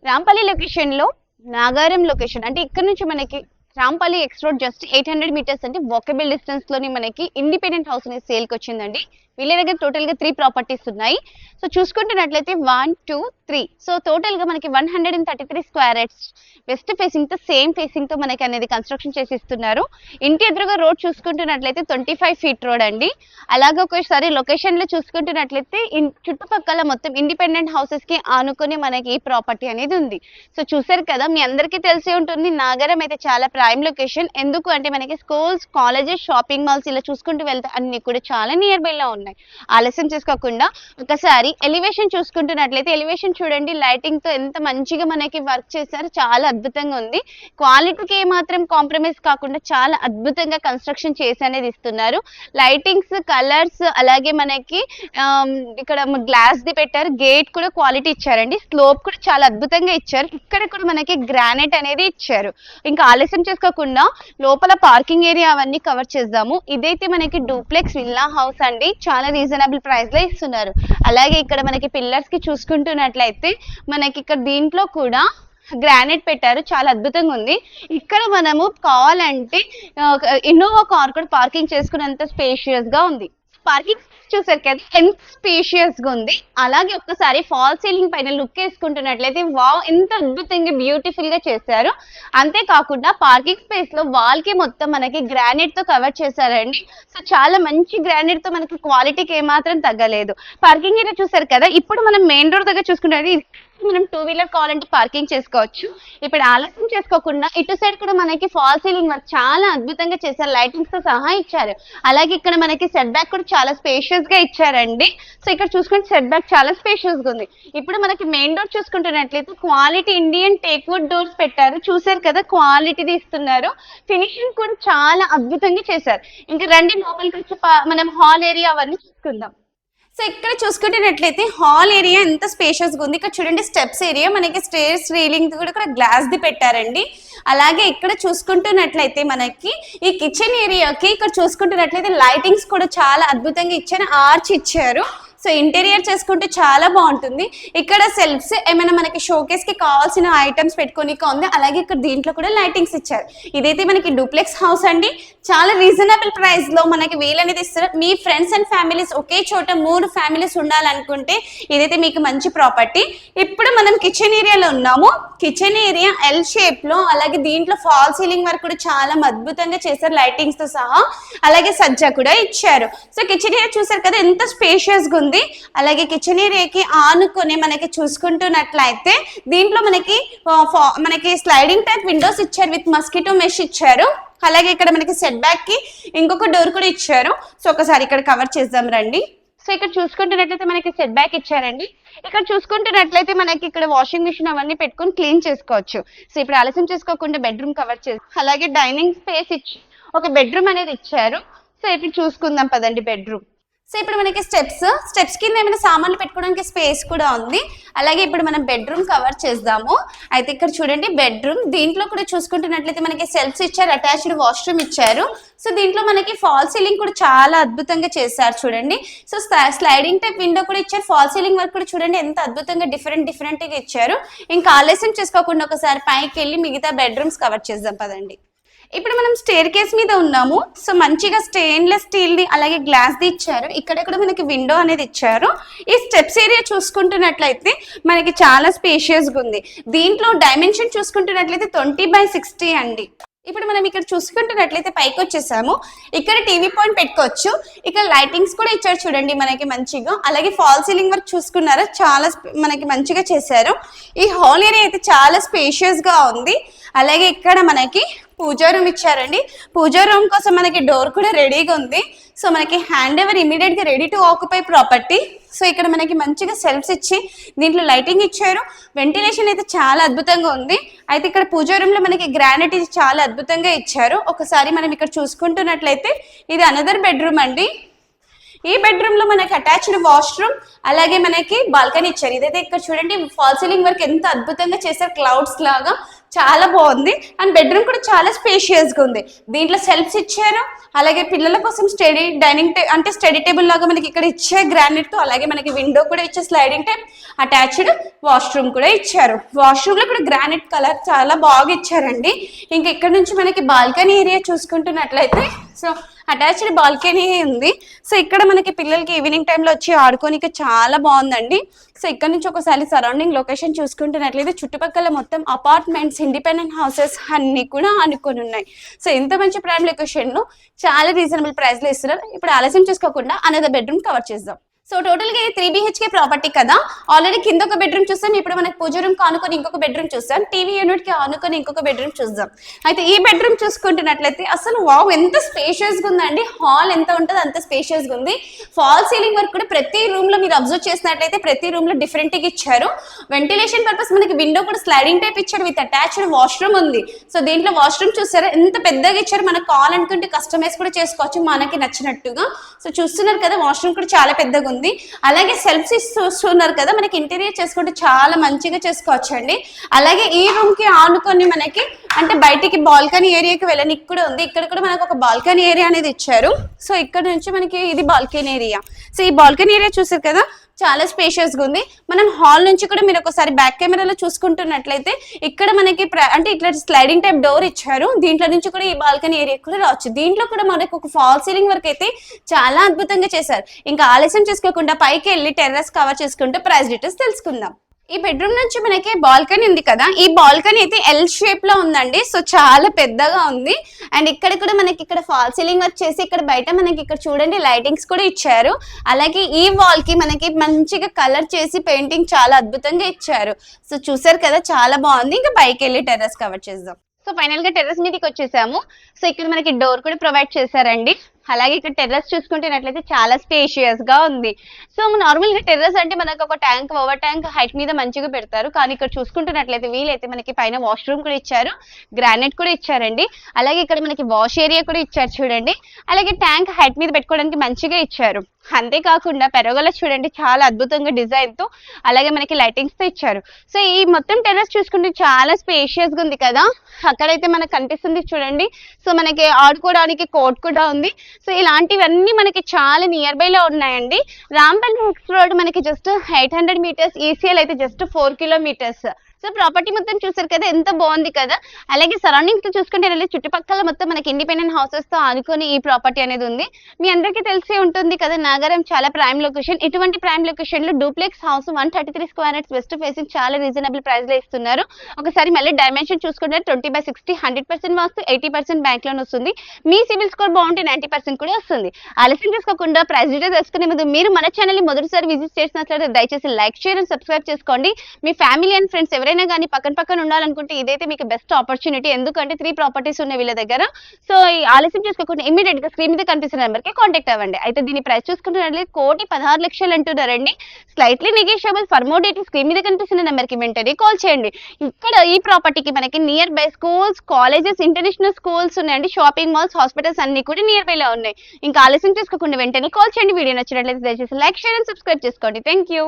Rampalli location లో Nagaram location అంటే ఇక్కడ నుంచి మనకి Rampally X road just 800 metres అంటే వాకబుల్ డిస్టెన్స్ లోని మనకి ఇండిపెండెంట్ హౌస్ అనేది సేల్ కి వచ్చిందండి. వీళ్ళ దగ్గర టోటల్ గా 3 ప్రాపర్టీస్ ఉన్నాయి. సో చూసుకుంటున్నట్లయితే 1 2 3 సో టోటల్ గా మనకి 133 స్క్వేర్ యార్డ్స్ వెస్ట్ ఫేసింగ్ తో సేమ్ ఫేసింగ్ తో మనకి అనేది కన్స్ట్రక్షన్ చేసి ఇస్తున్నారు. ఇంటి ఎదురుగా రోడ్ చూసుకుంటున్నట్లయితే 25 ఫీట్ రోడ్ అండి. అలాగే ఒకసారి లొకేషన్ లో చూసుకుంటున్నట్లయితే చుట్టుపక్కల మొత్తం ఇండిపెండెంట్ హౌసెస్ కి ఆనుకొని మనకి ఈ ప్రాపర్టీ అనేది ఉంది. సో చూసారు కదా, మీ అందరికీ తెలిసి ఉంటుంది నాగరం అయితే చాలా ప్రైమ్ లొకేషన్. ఎందుకు అంటే మనకి స్కూల్స్, కాలేజెస్, షాపింగ్ మాల్స్ ఇలా చూసుకుంటూ వెళ్తే అన్ని కూడా చాలా నియర్ బై లో ఉన్నాయి. ఆలస్యం చేసుకోకుండా ఒకసారి ఎలివేషన్ చూసుకుంటున్నట్లయితే ఎలివేషన్ చూడండి, లైటింగ్ తో ఎంత మంచిగా మనకి వర్క్ చేశారు. చాలా అద్భుతంగా ఉంది. క్వాలిటీకి ఏమాత్రం కాంప్రమైజ్ కాకుండా చాలా అద్భుతంగా కన్స్ట్రక్షన్ చేసి అనేది ఇస్తున్నారు. లైటింగ్స్, కలర్స్, అలాగే మనకి ఇక్కడ గ్లాస్ ది పెట్టారు. గేట్ కూడా క్వాలిటీ ఇచ్చారండి. స్లోప్ కూడా చాలా అద్భుతంగా ఇచ్చారు. ఇక్కడ కూడా మనకి గ్రానైట్ అనేది ఇచ్చారు. ఇంకా ఆలస్యం చేసుకోకుండా లోపల పార్కింగ్ ఏరియా అవన్నీ కవర్ చేద్దాము. ఇదైతే మనకి డూప్లెక్స్ విల్లా హౌస్ అండి. చాలా రీజనబుల్ ప్రైస్ లో ఇస్తున్నారు. అలాగే ఇక్కడ మనకి పిల్లర్స్ కి చూసుకుంటున్నట్లయితే మనకి ఇక్కడ దీంట్లో కూడా గ్రానైట్ పెట్టారు. చాలా అద్భుతంగా ఉంది. ఇక్కడ మనము కావాలంటే ఇన్నోవా కార్ కూడా పార్కింగ్ చేసుకునేంత స్పేషియస్ గా ఉంది. పార్కింగ్ చూసారు కదా ఎంత స్పేషియస్ గా ఉంది. అలాగే ఒక్కసారి ఫాల్ సీలింగ్ పైన లుక్ వేసుకుంటున్నట్లయితే వావ్ ఎంత అద్భుతంగా బ్యూటిఫుల్ గా చేశారు. అంతేకాకుండా పార్కింగ్ స్పేస్ లో వాల్ కి మొత్తం మనకి గ్రానైట్ తో కవర్ చేశారండి. సో చాలా మంచి గ్రానైట్ తో మనకి క్వాలిటీకి ఏమాత్రం తగ్గలేదు. పార్కింగ్ ఏరియా చూసారు కదా. ఇప్పుడు మనం మెయిన్ రోడ్ దగ్గర చూసుకుంటే మనం 2 వీలర్ కావాలంటే పార్కింగ్ చేసుకోవచ్చు. ఇప్పుడు ఆలస్యం చేసుకోకుండా ఇటు సైడ్ కూడా మనకి ఫాల్ సీలింగ్ వర్క్ చాలా అద్భుతంగా చేశారు. లైటింగ్స్ తో సహా ఇచ్చారు. అలాగే ఇక్కడ మనకి సెట్ బ్యాక్ కూడా చాలా స్పేషియస్ గా ఇచ్చారండి. సో ఇక్కడ చూసుకుంటే సెట్ బ్యాక్ చాలా స్పేషియస్ గా ఉంది. ఇప్పుడు మనకి మెయిన్ డోర్ చూసుకుంటున్నట్లయితే క్వాలిటీ ఇండియన్ టేక్వుడ్ డోర్స్ పెట్టారు. చూసారు కదా, క్వాలిటీది ఇస్తున్నారు. ఫినిషింగ్ కూడా చాలా అద్భుతంగా చేశారు. ఇంకా రండి లోపలికి వచ్చి మనం హాల్ ఏరియా అవన్నీ చూసుకుందాం. సో ఇక్కడ చూసుకుంటున్నట్లయితే హాల్ ఏరియా ఎంత స్పేషియస్ గా ఉంది. ఇక్కడ చూడండి స్టెప్స్ ఏరియా మనకి స్టేర్స్ రీలింగ్ కూడా ఇక్కడ గ్లాస్ ది పెట్టారండి. అలాగే ఇక్కడ చూసుకుంటున్నట్లయితే మనకి ఈ కిచెన్ ఏరియాకి ఇక్కడ చూసుకుంటున్నట్లయితే లైటింగ్స్ కూడా చాలా అద్భుతంగా ఇచ్చారు. ఆర్చ్ ఇచ్చారు. సో ఇంటీరియర్ చేసుకుంటే చాలా బాగుంటుంది. ఇక్కడ సెల్ఫ్స్ ఏమైనా మనకి షోకేస్ కి కావాల్సిన ఐటమ్స్ పెట్టుకోనిక ఉంది. అలాగే ఇక్కడ దీంట్లో కూడా లైటింగ్స్ ఇచ్చారు. ఇదైతే మనకి డూప్లెక్స్ హౌస్ అండి. చాలా రీజనబుల్ ప్రైస్ లో మనకి వీలనేది ఇస్తారు. మీ ఫ్రెండ్స్ అండ్ ఫ్యామిలీస్ ఒకే చోట 3 ఫ్యామిలీస్ ఉండాలనుకుంటే ఇదైతే మీకు మంచి ప్రాపర్టీ. ఇప్పుడు మనం కిచెన్ ఏరియాలో ఉన్నాము. కిచెన్ ఏరియా ఎల్ షేప్ లో, అలాగే దీంట్లో ఫాల్ సీలింగ్ వర్క్ కూడా చాలా అద్భుతంగా చేశారు లైటింగ్స్ తో సహా. అలాగే సజ్జా కూడా ఇచ్చారు. సో కిచెన్ ఏరియా చూసారు కదా ఎంత స్పేషియస్ గా ఉంది. అలాగే కిచెన్ ఏరియాకి ఆనుకొని మనకి చూసుకుంటున్నట్లయితే దీంట్లో మనకి స్లైడింగ్ టైప్ విండోస్ ఇచ్చారు. విత్ మస్కిటో మెష్ ఇచ్చారు. అలాగే ఇక్కడ మనకి సెట్ బ్యాక్ కి ఇంకొక డోర్ కూడా ఇచ్చారు. సో ఒకసారి ఇక్కడ కవర్ చేద్దాం రండి. సో ఇక్కడ చూసుకుంటున్నట్లయితే మనకి సెట్ బ్యాక్ ఇచ్చారండి. ఇక్కడ చూసుకుంటున్నట్లయితే మనకి ఇక్కడ వాషింగ్ మిషన్ అవన్నీ పెట్టుకొని క్లీన్ చేసుకోవచ్చు. సో ఇప్పుడు ఆలస్యం చేసుకోకుండా బెడ్రూమ్ కవర్ చేసి అలాగే డైనింగ్ స్పేస్ ఇచ్చి ఒక బెడ్రూమ్ అనేది ఇచ్చారు. సో ఇప్పుడు చూసుకుందాం పదండి బెడ్రూమ్. సో ఇప్పుడు మనకి స్టెప్స్ కింద ఏమైనా సామాన్లు పెట్టుకోవడానికి స్పేస్ కూడా ఉంది. అలాగే ఇప్పుడు మనం బెడ్రూమ్ కవర్ చేద్దాము. అయితే ఇక్కడ చూడండి బెడ్రూమ్, దీంట్లో కూడా చూసుకుంటున్నట్లయితే మనకి సెల్ఫ్స్ ఇచ్చారు, అటాచ్డ్ వాష్రూమ్ ఇచ్చారు. సో దీంట్లో మనకి ఫాల్ సీలింగ్ కూడా చాలా అద్భుతంగా చేశారు చూడండి. సో స్లైడింగ్ టైప్ విండో కూడా ఇచ్చారు. ఫాల్ సీలింగ్ వర్క్ కూడా చూడండి ఎంత అద్భుతంగా డిఫరెంట్ గా ఇచ్చారు. ఇంకా ఆలస్యం చేసుకోకుండా ఒకసారి పైకి వెళ్ళి మిగతా బెడ్రూమ్స్ కవర్ చేద్దాం పదండి. ఇప్పుడు మనం స్టేర్ కేస్ మీద ఉన్నాము. సో మంచిగా స్టెయిన్లెస్ స్టీల్ ది అలాగే గ్లాస్ ది ఇచ్చారు. ఇక్కడ కూడా మనకి విండో అనేది ఇచ్చారు. ఈ స్టెప్స్ ఏరియా చూసుకుంటున్నట్లయితే మనకి చాలా స్పేషియస్ గా ఉంది. దీంట్లో డైమెన్షన్ చూసుకుంటున్నట్లయితే 20/60 అండి. ఇప్పుడు మనం ఇక్కడ చూసుకుంటున్నట్లయితే పైకి వచ్చేసాము. ఇక్కడ టీవీ పాయింట్ పెట్టుకోవచ్చు. ఇక్కడ లైటింగ్స్ కూడా ఇచ్చారు చూడండి మనకి మంచిగా. అలాగే ఫాల్ సీలింగ్ వర్క్ చూసుకున్నారా, చాలా మనకి మంచిగా చేశారు. ఈ హాల్ ఏరియా అయితే చాలా స్పేషియస్ గా ఉంది. అలాగే ఇక్కడ మనకి పూజా రూమ్ ఇచ్చారండి. పూజా రూమ్ కోసం మనకి డోర్ కూడా రెడీగా ఉంది. సో మనకి హ్యాండ్ ఓవర్ ఇమీడియట్ గా ready to occupy property. So ఇక్కడ మనకి మంచిగా సెల్ఫ్స్ ఇచ్చి దీంట్లో లైటింగ్ ఇచ్చారు. వెంటిలేషన్ అయితే చాలా అద్భుతంగా ఉంది. అయితే ఇక్కడ పూజా రూమ్ లో మనకి గ్రానైట్ చాలా అద్భుతంగా ఇచ్చారు. ఒకసారి మనం ఇక్కడ చూసుకుంటున్నట్లయితే ఇది అనదర్ బెడ్రూమ్ అండి. ఈ బెడ్రూమ్ లో మనకి అటాచ్డ్ వాష్రూమ్ అలాగే మనకి బాల్కనీ ఇచ్చారు. ఇదైతే ఇక్కడ చూడండి ఫాల్ సీలింగ్ వర్క్ ఎంత అద్భుతంగా చేశారు. క్లౌడ్స్ లాగా చాలా బాగుంది. అండ్ బెడ్రూమ్ కూడా చాలా స్పేషియస్ గా ఉంది. దీంట్లో సెల్ఫ్స్ ఇచ్చారు, అలాగే పిల్లల కోసం స్టడీ డైనింగ్ అంటే స్టడీ టేబుల్ లాగా మనకి ఇక్కడ ఇచ్చే గ్రానైట్ తో, అలాగే మనకి విండో కూడా ఇచ్చే స్లైడింగ్ టైప్, అటాచ్డ్ వాష్రూమ్ కూడా ఇచ్చారు. వాష్రూమ్ లో కూడా గ్రానైట్ కలర్ చాలా బాగా ఇచ్చారండి. ఇంకా ఇక్కడ నుంచి మనకి బాల్కనీ ఏరియా చూసుకుంటున్నట్లయితే సో అటాచ్డ్ బాల్కనీ ఉంది. సో ఇక్కడ మనకి పిల్లలకి ఈవినింగ్ టైంలో వచ్చి ఆడుకోనికి చాలా బాగుందండి. సో ఇక్కడ నుంచి ఒకసారి సరౌండింగ్ లొకేషన్ చూసుకుంటున్నట్లయితే చుట్టుపక్కల మొత్తం అపార్ట్మెంట్స్, ఇండిపెండెంట్ హౌసెస్ అన్ని కూడా అనుకుని ఉన్నాయి. సో ఇంత మంచి ప్రైమ్ లొకేషన్ లో చాలా రీజనబుల్ ప్రైస్ లో ఇస్తున్నారు. ఇప్పుడు ఆలస్యం చేసుకోకుండా అనదర్ బెడ్రూమ్ కవర్ చేద్దాం. సో టోటల్ గా 3 BHK ప్రాపర్టీ కదా. ఆల్రెడీ కింద ఒక బెడ్రూమ్ చూస్తాం, ఇప్పుడు మనకి పూజ రూమ్ కి ఆనుకొని ఇంకొక బెడ్రూమ్ చూస్తాం, టీవీ యూనిట్ కి ఆనుకొని ఇంకొక బెడ్రూమ్ చూద్దాం. అయితే ఈ బెడ్రూమ్ చూసుకుంటున్నట్లయితే అసలు వావ్ ఎంత స్పేషియస్ గా ఉందండి. హాల్ ఎంత ఉంటుందో అంత స్పేషియస్ గా ఉంది. ఫాల్ సీలింగ్ వర్క్ కూడా ప్రతి రూమ్ లో మీరు అబ్జర్వ్ చేసినట్లయితే ప్రతి రూమ్ లో డిఫరెంట్ గా ఇచ్చారు. వెంటిలేషన్ పర్పస్ మనకి విండో కూడా స్లైడింగ్ టైప్ ఇచ్చారు విత్ అటాచ్డ్ వాష్రూమ్ ఉంది. సో దీంట్లో వాష్రూమ్ చూసారా ఎంత పెద్దగా ఇచ్చారు. మనకు కావాలనుకుంటే కస్టమైజ్ కూడా చేసుకోవచ్చు మనకి నచ్చినట్టుగా. సో చూస్తున్నారు కదా వాష్రూమ్ కూడా చాలా పెద్దగా ఉంది. అలాగే సెల్ఫ్స్ చూస్తున్నారు కదా, మనకి ఇంటీరియర్ చేసుకుంటే చాలా మంచిగా చేసుకోవచ్చు అండి. అలాగే ఈ రూమ్ కి ఆనుకొని మనకి అంటే బయటికి బాల్కనీ ఏరియాకి వెళ్ళడానికి కూడా ఉంది. ఇక్కడ కూడా మనకు ఒక బాల్కనీ ఏరియా అనేది ఇచ్చారు. సో ఇక్కడ నుంచి మనకి ఇది బాల్కనీ ఏరియా. సో ఈ బాల్కనీ ఏరియా చూసారు కదా చాలా స్పేషియస్ గా ఉంది. మనం హాల్ నుంచి కూడా మీరు ఒకసారి బ్యాక్ కెమెరాలో చూసుకుంటున్నట్లయితే ఇక్కడ మనకి అంటే ఇట్లా స్లైడింగ్ టైప్ డోర్ ఇచ్చారు. దీంట్లో నుంచి కూడా ఈ బాల్కనీ ఏరియా కూడా రావచ్చు. దీంట్లో కూడా మనకు ఒక ఫాల్ సీలింగ్ వర్క్ అయితే చాలా అద్భుతంగా చేశారు. ఇంకా ఆలస్యం చేసుకోకుండా పైకి వెళ్ళి టెర్రస్ కవర్ చేసుకుంటూ ప్రైస్ డీటెయిల్స్ తెలుసుకుందాం. ఈ బెడ్రూమ్ నుంచి మనకి బాల్కనీ ఉంది కదా, ఈ బాల్కనీ అయితే ఎల్ షేప్ లో ఉందండి. సో చాలా పెద్దగా ఉంది. అండ్ ఇక్కడ కూడా మనకి ఇక్కడ ఫాల్ సీలింగ్ వర్క్ చేసి ఇక్కడ బయట మనకి ఇక్కడ చూడండి లైటింగ్స్ కూడా ఇచ్చారు. అలాగే ఈ వాల్ కి మనకి మంచిగా కలర్ చేసి పెయింటింగ్ చాలా అద్భుతంగా ఇచ్చారు. సో చూసారు కదా చాలా బాగుంది. ఇంకా పైకి వెళ్ళి టెర్రస్ కవర్ చేద్దాం. సో ఫైనల్ గా టెర్రస్ మీదకి వచ్చేసాము. సో ఇక్కడ మనకి డోర్ కూడా ప్రొవైడ్ చేశారండి. అలాగే ఇక్కడ టెర్రస్ చూసుకుంటున్నట్లయితే చాలా స్పేషియస్ గా ఉంది. సో నార్మల్ గా టెర్రస్ అంటే మనకు ఒక ట్యాంక్, ఓవర్ ట్యాంక్ హైట్ మీద మంచిగా పెడతారు. కానీ ఇక్కడ చూసుకుంటున్నట్లయితే వీలైతే మనకి పైన వాష్రూమ్ కూడా ఇచ్చారు, గ్రానైట్ కూడా ఇచ్చారండి. అలాగే ఇక్కడ మనకి వాష్ ఏరియా కూడా ఇచ్చారు చూడండి. అలాగే ట్యాంక్ హైట్ మీద పెట్టుకోవడానికి మంచిగా ఇచ్చారు. అంతేకాకుండా పెరగల చూడండి చాలా అద్భుతంగా డిజైన్ తో, అలాగే మనకి లైటింగ్స్ తో ఇచ్చారు. సో ఈ మొత్తం టెర్రస్ చూసుకుంటే చాలా స్పేషియస్ గా ఉంది కదా. అక్కడైతే మనకు కనిపిస్తుంది చూడండి. సో మనకి ఆడుకోవడానికి కోర్ట్ కూడా ఉంది. సో ఇలాంటివన్నీ మనకి చాలా నియర్ బై లో ఉన్నాయండి. రాంపల్లి ఎక్స్ రోడ్ మనకి జస్ట్ 800 మీటర్స్, ఈసీఎల్ అయితే జస్ట్ 4 కిలోమీటర్స్. సో ప్రాపర్టీ మొత్తం చూసారు కదా ఎంత బాగుంది కదా. అలాగే సరౌండింగ్స్ తో చూసుకుంటే చుట్టుపక్కల మొత్తం మనకి ఇండిపెండెంట్ హౌసెస్ తో ఆనుకొని ఈ ప్రాపర్టీ అనేది ఉంది. మీ అందరికీ తెలిసి ఉంటుంది కదా నాగారం చాలా ప్రైమ్ లొకేషన్. ఇటువంటి ప్రైమ్ లొకేషన్ లో duplex house 133 square yards west facing చాలా రీజనబుల్ ప్రైస్ లో ఇస్తున్నారు. ఒకసారి మళ్ళీ డైమెన్షన్ చూసుకుంటే 20/60 100% వాస్తు 80% బ్యాంక్ లోన్ వస్తుంది. మీ సివిల్ స్కోర్ బాగుంటే 90% కూడా వస్తుంది. ఆలస్యం చేసుకోకుండా ప్రైస్ డీటెయిల్స్ తెలుసుకునే ముందు మీరు మన ఛానల్ ని మొదటిసారి విజిట్ చేసినట్లయితే దయచేసి లైక్, షేర్ అండ్ సబ్స్క్రైబ్ చేసుకోండి. మీ ఫ్యామిలీ అండ్ ఫ్రెండ్స్ ఎవరైనా కానీ పక్కన ఉండాలనుకుంటే ఇదైతే మీకు బెస్ట్ ఆపర్చునిటీ. ఎందుకంటే 3 ప్రాపర్టీస్ ఉన్నాయి వీళ్ళ దగ్గర. సో ఈ ఆలస్యం చేసుకోకుండా ఇమీడియట్ గా స్క్రీన్ మీద కనిపిస్తున్న నెంబర్ కి కాంటాక్ట్ అవ్వండి. అయితే దీని ప్రైస్ చూసుకుంటున్నట్లయితే 1,16,00,000 అంటున్నారండి. Slightly negotiable. For more details screen మీద కనిపిస్తున్న నెంబర్ కి వెంటనే కాల్ చేయండి. ఇక్కడ ఈ ప్రాపర్టీకి మనకి near by schools, colleges, international schools ఉన్నాయండి. షాపింగ్ మాల్స్, హాస్పిటల్స్ అన్ని కూడా నియర్ బై లో ఉన్నాయి. ఇంకా ఆలస్యం చేసుకోకుండా వెంటనే కాల్ చేయండి. వీడియో నచ్చినట్లయితే దయచేసి లైక్, షేర్ అండ్ సబ్స్క్రైబ్ చేసుకోండి. Thank you.